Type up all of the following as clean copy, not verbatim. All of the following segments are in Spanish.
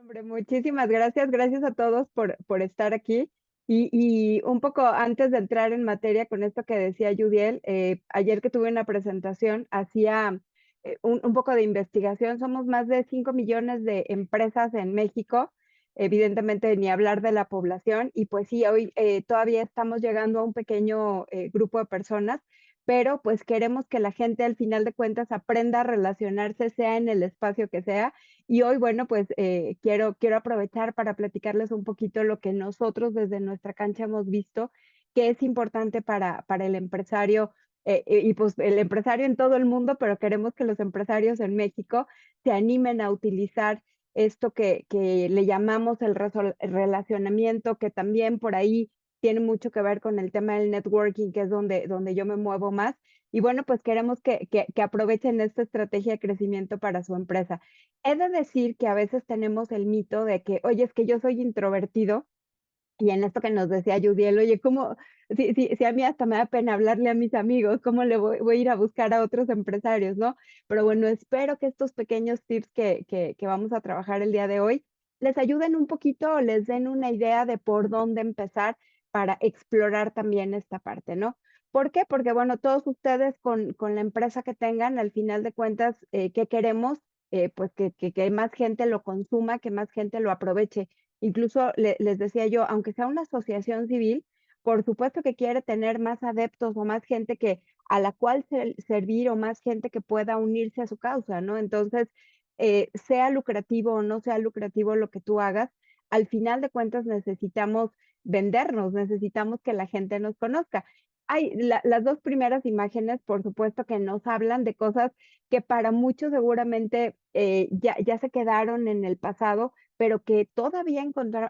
Hombre, muchísimas gracias. Gracias a todos por estar aquí. Y un poco antes de entrar en materia con esto que decía Yudiel, ayer que tuve una presentación, hacía un poco de investigación. Somos más de 5 millones de empresas en México, evidentemente ni hablar de la población. Y pues sí, hoy todavía estamos llegando a un pequeño grupo de personas, pero pues queremos que la gente al final de cuentas aprenda a relacionarse, sea en el espacio que sea. Y hoy, bueno, pues quiero aprovechar para platicarles un poquito lo que nosotros desde nuestra cancha hemos visto que es importante para el empresario y pues el empresario en todo el mundo, pero queremos que los empresarios en México se animen a utilizar esto que le llamamos el relacionamiento, que también por ahí tiene mucho que ver con el tema del networking, que es donde yo me muevo más. Y bueno, pues queremos que aprovechen esta estrategia de crecimiento para su empresa. He de decir que a veces tenemos el mito de que, oye, es que yo soy introvertido, y en esto que nos decía Yudiel, oye, ¿cómo? Si a mí hasta me da pena hablarle a mis amigos, ¿cómo le voy a ir a buscar a otros empresarios, no? Pero bueno, espero que estos pequeños tips que vamos a trabajar el día de hoy les ayuden un poquito o les den una idea de por dónde empezar para explorar también esta parte, ¿no? ¿Por qué? Porque, bueno, todos ustedes con la empresa que tengan, al final de cuentas, ¿qué queremos? Pues que más gente lo consuma, que más gente lo aproveche. Incluso les decía yo, aunque sea una asociación civil, por supuesto que quiere tener más adeptos o más gente que a la cual servir o más gente que pueda unirse a su causa, ¿no? Entonces, sea lucrativo o no sea lucrativo lo que tú hagas, al final de cuentas necesitamos vendernos, necesitamos que la gente nos conozca. Hay las 2 primeras imágenes, por supuesto que nos hablan de cosas que para muchos seguramente, ya se quedaron en el pasado, pero que todavía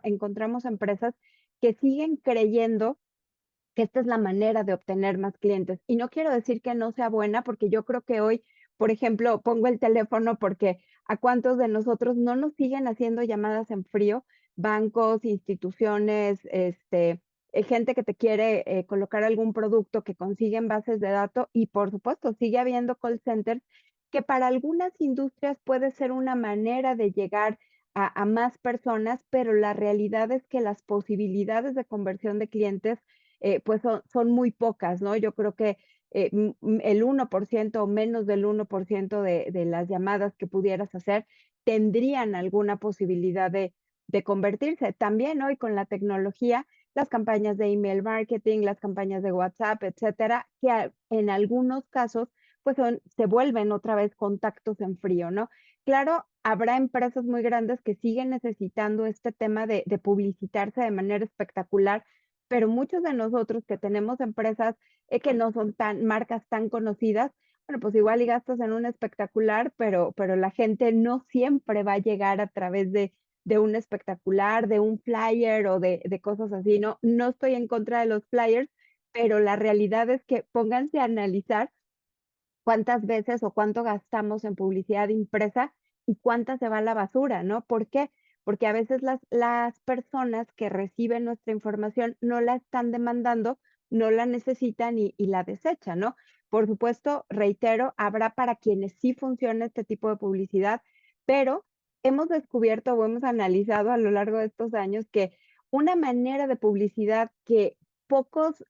encontramos empresas que siguen creyendo que esta es la manera de obtener más clientes. Y no quiero decir que no sea buena, porque yo creo que hoy, por ejemplo, pongo el teléfono porque a cuántos de nosotros no nos siguen haciendo llamadas en frío, bancos, instituciones, gente que te quiere colocar algún producto que consiguen bases de datos y por supuesto sigue habiendo call centers que para algunas industrias puede ser una manera de llegar a más personas, pero la realidad es que las posibilidades de conversión de clientes pues son muy pocas, ¿no? Yo creo que el 1% o menos del 1% de las llamadas que pudieras hacer tendrían alguna posibilidad de convertirse. También hoy con la tecnología, las campañas de email marketing, las campañas de WhatsApp, etcétera, que en algunos casos pues se vuelven otra vez contactos en frío, ¿no? Claro, habrá empresas muy grandes que siguen necesitando este tema de publicitarse de manera espectacular, pero muchos de nosotros que tenemos empresas, que no son tan marcas tan conocidas, bueno, pues igual y gastas en un espectacular, pero la gente no siempre va a llegar a través de un espectacular, de un flyer o de cosas así, ¿no? No estoy en contra de los flyers, pero la realidad es que pónganse a analizar cuántas veces o cuánto gastamos en publicidad impresa y cuánta se va a la basura, ¿no? ¿Por qué? Porque a veces las personas que reciben nuestra información no la están demandando, no la necesitan y la desechan, ¿no? Por supuesto, reitero, habrá para quienes sí funciona este tipo de publicidad, pero hemos descubierto o hemos analizado a lo largo de estos años que una manera de publicidad que pocos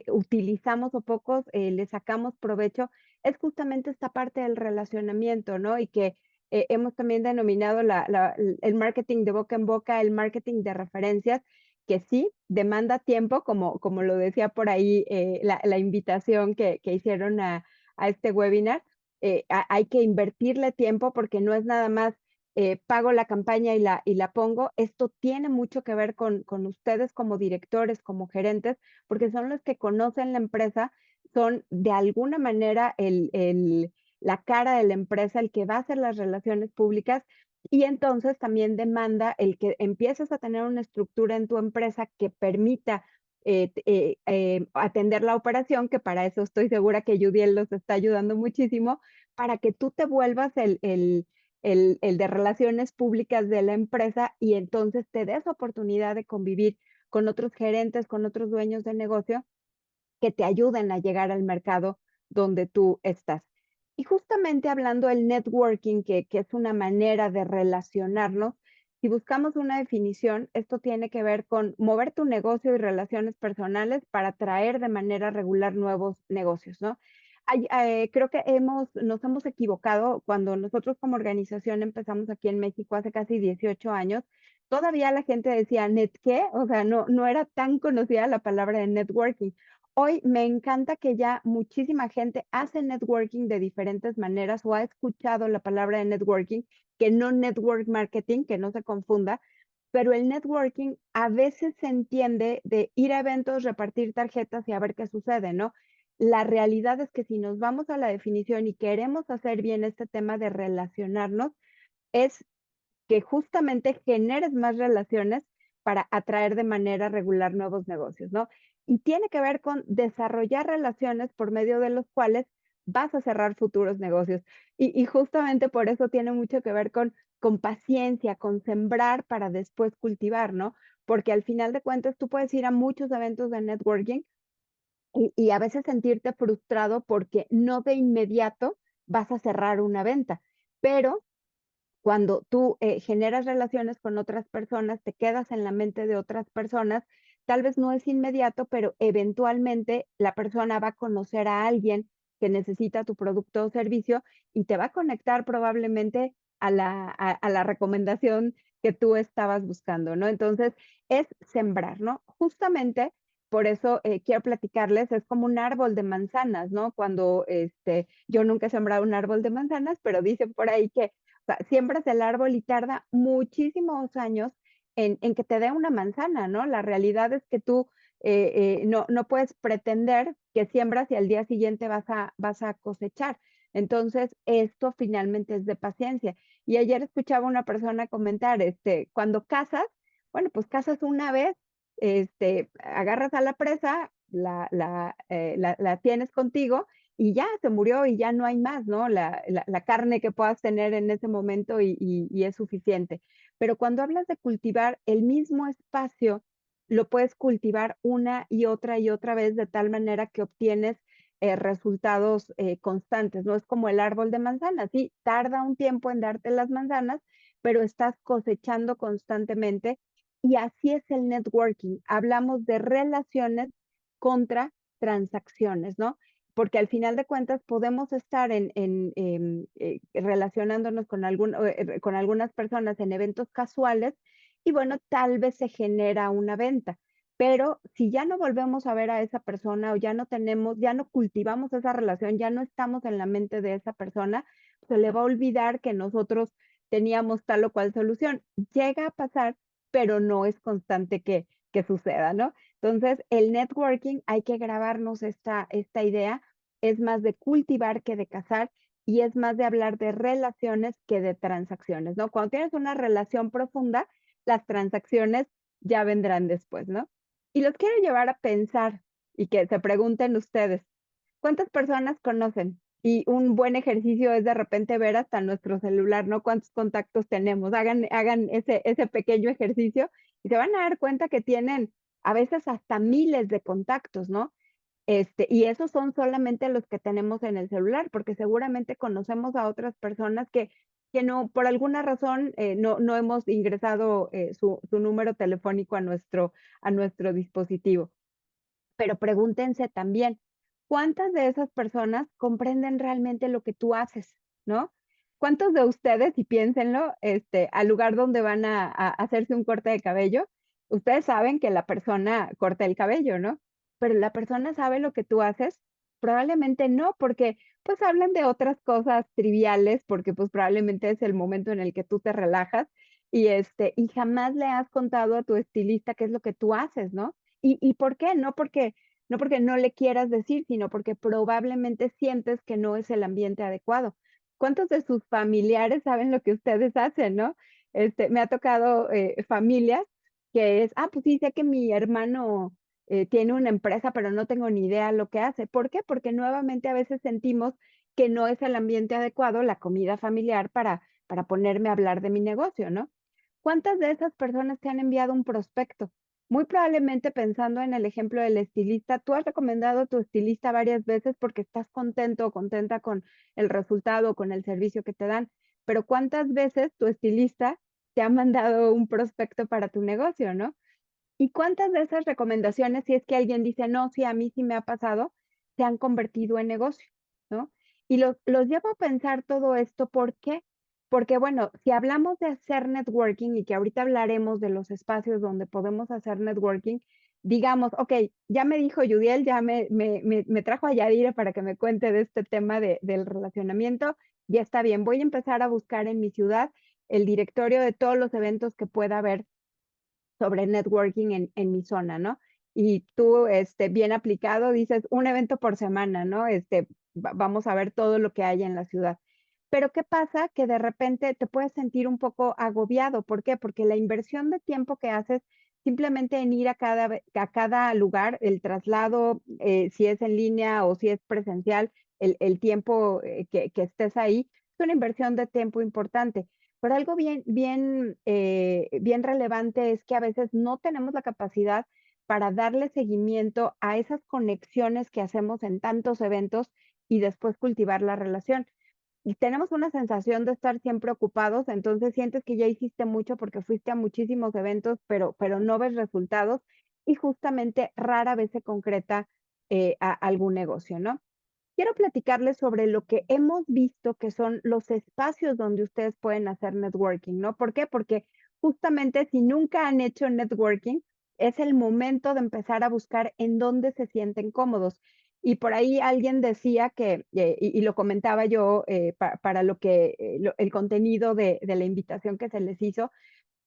utilizamos o pocos le sacamos provecho es justamente esta parte del relacionamiento, ¿no? Y que hemos también denominado el marketing de boca en boca, el marketing de referencias, que sí demanda tiempo, como lo decía por ahí la invitación que hicieron a este webinar. Hay que invertirle tiempo porque no es nada más pago la campaña y la pongo. Esto tiene mucho que ver con ustedes como directores, como gerentes, porque son los que conocen la empresa, son de alguna manera la cara de la empresa, el que va a hacer las relaciones públicas y entonces también demanda el que empieces a tener una estructura en tu empresa que permita atender la operación, que para eso estoy segura que Yudiel los está ayudando muchísimo, para que tú te vuelvas el de relaciones públicas de la empresa y entonces te des oportunidad de convivir con otros gerentes, con otros dueños de negocio que te ayuden a llegar al mercado donde tú estás. Y justamente hablando del networking, que es una manera de relacionarnos, si si buscamos una definición, esto tiene que ver con mover tu negocio y relaciones personales para atraer de manera regular nuevos negocios, ¿no? Creo que nos hemos equivocado cuando nosotros como organización empezamos aquí en México hace casi 18 años. Todavía la gente decía, ¿net qué? O sea, no era tan conocida la palabra de networking. Hoy me encanta que ya muchísima gente hace networking de diferentes maneras o ha escuchado la palabra de networking, que no network marketing, que no se confunda, pero el networking a veces se entiende de ir a eventos, repartir tarjetas y a ver qué sucede, ¿no? La realidad es que si nos vamos a la definición y queremos hacer bien este tema de relacionarnos, es que justamente generes más relaciones para atraer de manera regular nuevos negocios, ¿no? Y tiene que ver con desarrollar relaciones por medio de los cuales vas a cerrar futuros negocios. Y justamente por eso tiene mucho que ver con paciencia, con sembrar para después cultivar, ¿no? Porque al final de cuentas tú puedes ir a muchos eventos de networking y a veces sentirte frustrado porque no de inmediato vas a cerrar una venta, pero cuando tú, generas relaciones con otras personas, te quedas en la mente de otras personas, tal vez no es inmediato, pero eventualmente la persona va a conocer a alguien que necesita tu producto o servicio y te va a conectar probablemente a la recomendación que tú estabas buscando, ¿no? Entonces, es sembrar, ¿no? Justamente por eso, quiero platicarles, es como un árbol de manzanas, ¿no? Cuando, yo nunca he sembrado un árbol de manzanas, pero dicen por ahí que sea, siembras el árbol y tarda muchísimos años en que te dé una manzana, ¿no? La realidad es que tú no puedes pretender que siembras y al día siguiente vas a cosechar. Entonces, esto finalmente es de paciencia. Y ayer escuchaba una persona comentar, cuando cazas, bueno, pues cazas una vez, agarras a la presa, la tienes contigo y ya se murió y ya no hay más, ¿no? La carne que puedas tener en ese momento y es suficiente. Pero cuando hablas de cultivar el mismo espacio, lo puedes cultivar una y otra vez de tal manera que obtienes resultados constantes, ¿no? Es como el árbol de manzanas, sí, tarda un tiempo en darte las manzanas, pero estás cosechando constantemente y así es el networking. Hablamos de relaciones contra transacciones, ¿no? Porque al final de cuentas podemos estar relacionándonos con algunas personas en eventos casuales y bueno, tal vez se genera una venta, pero si ya no volvemos a ver a esa persona o ya no cultivamos esa relación, ya no estamos en la mente de esa persona, se le va a olvidar que nosotros teníamos tal o cual solución. Llega a pasar, pero no es constante que suceda, ¿no? Entonces, el networking hay que grabarnos esta idea, es más de cultivar que de cazar y es más de hablar de relaciones que de transacciones, ¿no? Cuando tienes una relación profunda, las transacciones ya vendrán después, ¿no? Y los quiero llevar a pensar y que se pregunten ustedes, ¿cuántas personas conocen? Y un buen ejercicio es de repente ver hasta nuestro celular, ¿no? Cuántos contactos tenemos. Hagan ese pequeño ejercicio y se van a dar cuenta que tienen a veces hasta miles de contactos, ¿no? Y esos son solamente los que tenemos en el celular, porque seguramente conocemos a otras personas que no, por alguna razón, no hemos ingresado su número telefónico a nuestro dispositivo. Pero pregúntense también, ¿cuántas de esas personas comprenden realmente lo que tú haces, no? ¿Cuántos de ustedes, y piénsenlo, al lugar donde van a hacerse un corte de cabello, ustedes saben que la persona corta el cabello, ¿no? Pero la persona sabe lo que tú haces, probablemente no, porque pues hablan de otras cosas triviales, porque pues probablemente es el momento en el que tú te relajas y jamás le has contado a tu estilista qué es lo que tú haces, ¿no? ¿Y por qué? No porque no le quieras decir, sino porque probablemente sientes que no es el ambiente adecuado. ¿Cuántos de sus familiares saben lo que ustedes hacen, no? Me ha tocado, familias que es: "Ah, pues sí, sé que mi hermano, tiene una empresa, pero no tengo ni idea lo que hace". ¿Por qué? Porque nuevamente a veces sentimos que no es el ambiente adecuado, la comida familiar para ponerme a hablar de mi negocio, ¿no? ¿Cuántas de esas personas te han enviado un prospecto? Muy probablemente pensando en el ejemplo del estilista, tú has recomendado a tu estilista varias veces porque estás contento o contenta con el resultado o con el servicio que te dan, pero ¿cuántas veces tu estilista te ha mandado un prospecto para tu negocio, ¿no? ¿Y cuántas de esas recomendaciones, si es que alguien dice: "No, sí, a mí sí me ha pasado", se han convertido en negocio, ¿no? Y los llevo a pensar todo esto, ¿por qué? Porque, bueno, si hablamos de hacer networking, y que ahorita hablaremos de los espacios donde podemos hacer networking, digamos, okey, ya me dijo Yudiel, ya me trajo a Yadira para que me cuente de este tema del relacionamiento, ya está bien, voy a empezar a buscar en mi ciudad el directorio de todos los eventos que pueda haber sobre networking en mi zona, ¿no? Y tú, bien aplicado, dices un evento por semana, ¿no? Vamos a ver todo lo que hay en la ciudad. Pero ¿qué pasa? Que de repente te puedes sentir un poco agobiado. ¿Por qué? Porque la inversión de tiempo que haces simplemente en ir a cada lugar, el traslado, si es en línea o si es presencial, el tiempo que estés ahí, es una inversión de tiempo importante. Pero algo bien relevante es que a veces no tenemos la capacidad para darle seguimiento a esas conexiones que hacemos en tantos eventos y después cultivar la relación. Y tenemos una sensación de estar siempre ocupados, entonces sientes que ya hiciste mucho porque fuiste a muchísimos eventos, pero no ves resultados y justamente rara vez se concreta algún negocio, ¿no? Quiero platicarles sobre lo que hemos visto que son los espacios donde ustedes pueden hacer networking, ¿no? ¿Por qué? Porque justamente si nunca han hecho networking, es el momento de empezar a buscar en dónde se sienten cómodos. Y por ahí alguien decía que, y lo comentaba yo para lo que el contenido de la invitación que se les hizo,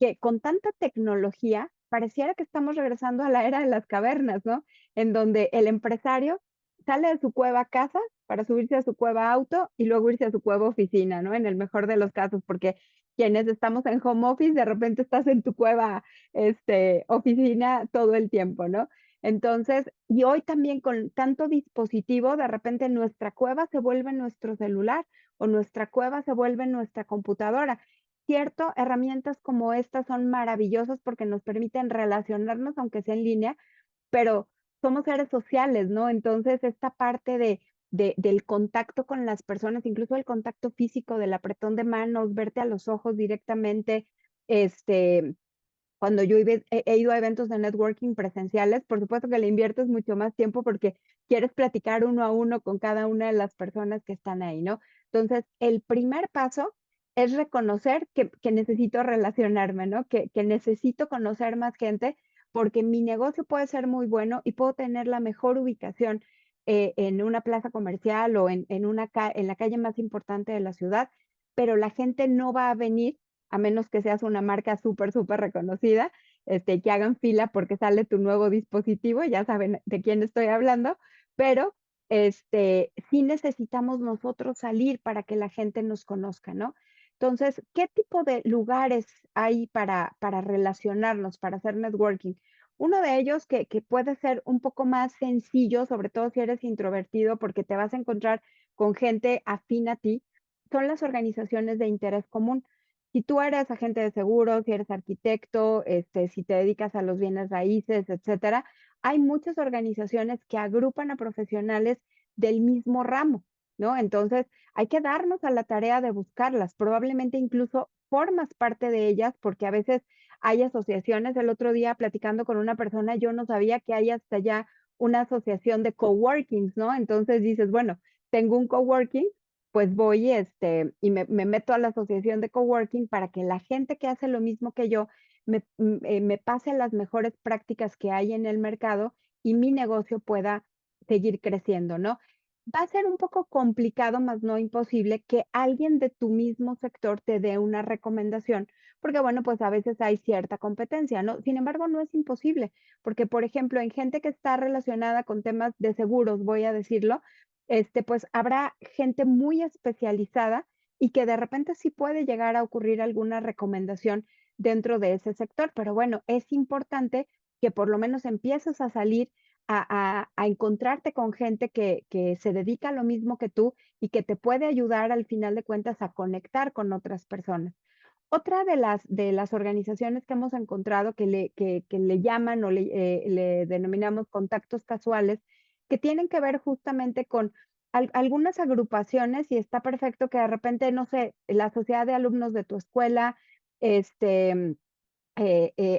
que con tanta tecnología pareciera que estamos regresando a la era de las cavernas, ¿no? En donde el empresario sale de su cueva casa para subirse a su cueva auto y luego irse a su cueva oficina, ¿no? En el mejor de los casos, porque quienes estamos en home office, de repente estás en tu cueva, oficina todo el tiempo, ¿no? Entonces, y hoy también con tanto dispositivo, de repente nuestra cueva se vuelve nuestro celular o nuestra cueva se vuelve nuestra computadora. Cierto, herramientas como estas son maravillosas porque nos permiten relacionarnos, aunque sea en línea, pero somos seres sociales, ¿no? Entonces, esta parte del contacto con las personas, incluso el contacto físico, del apretón de manos, verte a los ojos directamente, este, cuando yo he ido a eventos de networking presenciales, por supuesto que le inviertes mucho más tiempo porque quieres platicar uno a uno con cada una de las personas que están ahí, ¿no? Entonces, el primer paso es reconocer que necesito relacionarme, ¿no? Que necesito conocer más gente porque mi negocio puede ser muy bueno y puedo tener la mejor ubicación en una plaza comercial o en la calle más importante de la ciudad, pero la gente no va a venir a menos que seas una marca súper, súper reconocida, que hagan fila porque sale tu nuevo dispositivo, ya saben de quién estoy hablando, pero, sí necesitamos nosotros salir para que la gente nos conozca, ¿no? Entonces, ¿qué tipo de lugares hay para relacionarnos, para hacer networking? Uno de ellos que puede ser un poco más sencillo, sobre todo si eres introvertido, porque te vas a encontrar con gente afín a ti, son las organizaciones de interés común. Si tú eres agente de seguros, si eres arquitecto, si te dedicas a los bienes raíces, etcétera, hay muchas organizaciones que agrupan a profesionales del mismo ramo, ¿no? Entonces, hay que darnos a la tarea de buscarlas. Probablemente incluso formas parte de ellas, porque a veces hay asociaciones. El otro día platicando con una persona, yo no sabía que hay hasta ya una asociación de coworkings, ¿no? Entonces dices, bueno, tengo un coworking, pues voy, y me meto a la asociación de coworking para que la gente que hace lo mismo que yo me pase las mejores prácticas que hay en el mercado y mi negocio pueda seguir creciendo, ¿no? Va a ser un poco complicado, más no imposible, que alguien de tu mismo sector te dé una recomendación, porque bueno, pues a veces hay cierta competencia, ¿no? Sin embargo, no es imposible, porque por ejemplo, en gente que está relacionada con temas de seguros, voy a decirlo, pues habrá gente muy especializada y que de repente sí puede llegar a ocurrir alguna recomendación dentro de ese sector. Pero bueno, es importante que por lo menos empieces a salir a encontrarte con gente que se dedica a lo mismo que tú y que te puede ayudar al final de cuentas a conectar con otras personas. Otra de las organizaciones que hemos encontrado que le llaman o le denominamos contactos casuales, que tienen que ver justamente con algunas agrupaciones, y está perfecto que de repente, no sé, la sociedad de alumnos de tu escuela, este,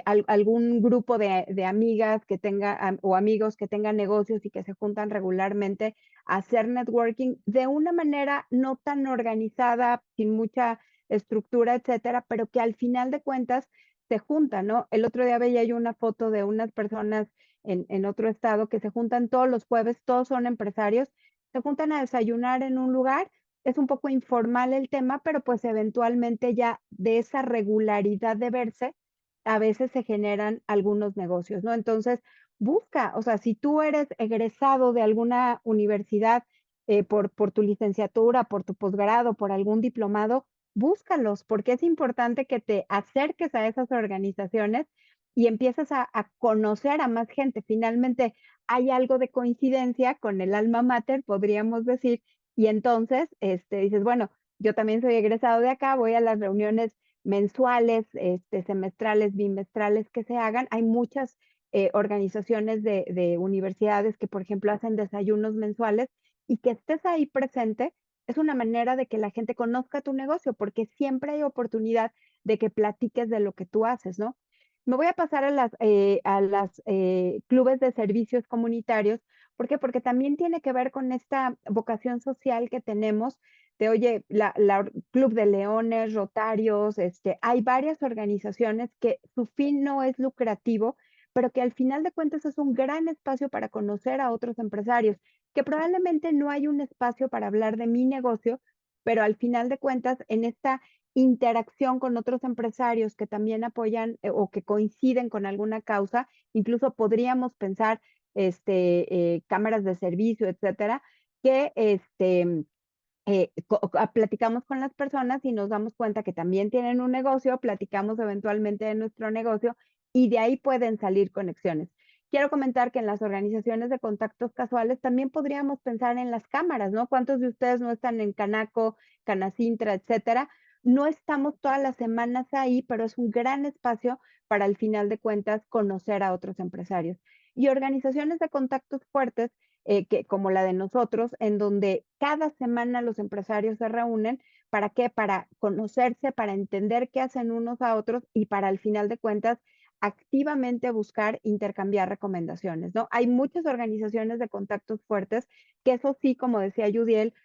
algún grupo de amigas que tenga o amigos que tengan negocios y que se juntan regularmente a hacer networking de una manera no tan organizada, sin mucha estructura, etcétera, pero que al final de cuentas se juntan, ¿no? El otro día veía yo una foto de unas personas en otro estado que se juntan todos los jueves, todos son empresarios, se juntan a desayunar en un lugar. Es un poco informal el tema, pero pues eventualmente ya de esa regularidad de verse, a veces se generan algunos negocios, ¿no? Entonces, busca, o sea, si tú eres egresado de alguna universidad, por tu licenciatura, por tu posgrado, por algún diplomado, búscalos, porque es importante que te acerques a esas organizaciones y empieces a conocer a más gente. Finalmente, hay algo de coincidencia con el alma mater, podríamos decir, y entonces, dices, bueno, yo también soy egresado de acá, voy a las reuniones mensuales, semestrales, bimestrales que se hagan. Hay muchas organizaciones de universidades que, por ejemplo, hacen desayunos mensuales y que estés ahí presente es una manera de que la gente conozca tu negocio, porque siempre hay oportunidad de que platiques de lo que tú haces, ¿no? Me voy a pasar a las clubes de servicios comunitarios. ¿Por qué? Porque también tiene que ver con esta vocación social que tenemos de, oye, Club de Leones, Rotarios, hay varias organizaciones que su fin no es lucrativo, pero que al final de cuentas es un gran espacio para conocer a otros empresarios, que probablemente no hay un espacio para hablar de mi negocio, pero al final de cuentas en esta interacción con otros empresarios que también apoyan o que coinciden con alguna causa, incluso podríamos pensar cámaras de servicio, etcétera, que platicamos con las personas y nos damos cuenta que también tienen un negocio, platicamos eventualmente de nuestro negocio y de ahí pueden salir conexiones. Quiero comentar que en las organizaciones de contactos casuales también podríamos pensar en las cámaras, ¿no? ¿Cuántos de ustedes no están en Canaco, Canacintra, etcétera? No estamos todas las semanas ahí, pero es un gran espacio para al final de cuentas conocer a otros empresarios. Y organizaciones de contactos fuertes como la de nosotros, en donde cada semana los empresarios se reúnen. ¿Para qué? Para conocerse, para entender qué hacen unos a otros y para al final de cuentas activamente buscar intercambiar recomendaciones, ¿no? Hay muchas organizaciones de contactos fuertes que eso sí, como decía Yudiel,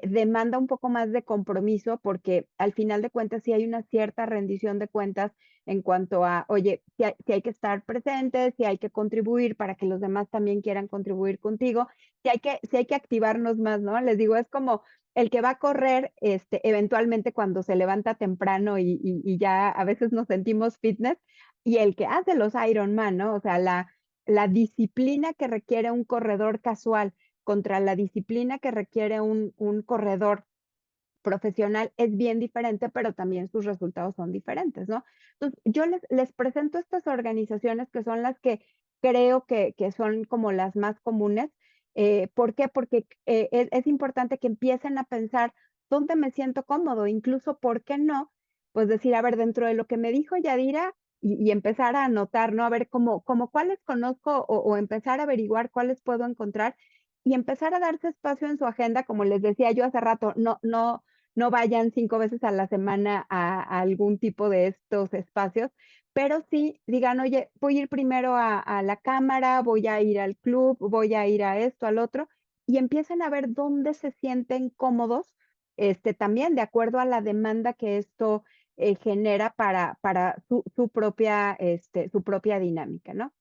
demanda un poco más de compromiso porque al final de cuentas sí hay una cierta rendición de cuentas en cuanto a, oye, si hay que estar presentes, si hay que contribuir para que los demás también quieran contribuir contigo, si hay que activarnos más, ¿no? Les digo, es como el que va a correr, eventualmente cuando se levanta temprano y ya a veces nos sentimos fitness, y el que hace los Ironman, ¿no? O sea, la disciplina que requiere un corredor casual contra la disciplina que requiere un corredor profesional es bien diferente, pero también sus resultados son diferentes, ¿no? Entonces, yo les presento estas organizaciones que son las que creo que son como las más comunes. ¿Por qué? Porque es importante que empiecen a pensar dónde me siento cómodo, incluso, ¿por qué no? Pues decir, a ver, dentro de lo que me dijo Yadira y empezar a anotar, ¿no? A ver, como cuáles conozco o empezar a averiguar cuáles puedo encontrar y empezar a darse espacio en su agenda, como les decía yo hace rato, no vayan 5 veces a la semana a algún tipo de estos espacios, pero sí digan: "Oye, voy a ir primero a la cámara, voy a ir al club, voy a ir a esto, al otro", y empiecen a ver dónde se sienten cómodos, también de acuerdo a la demanda que esto, genera para su propia dinámica, ¿no?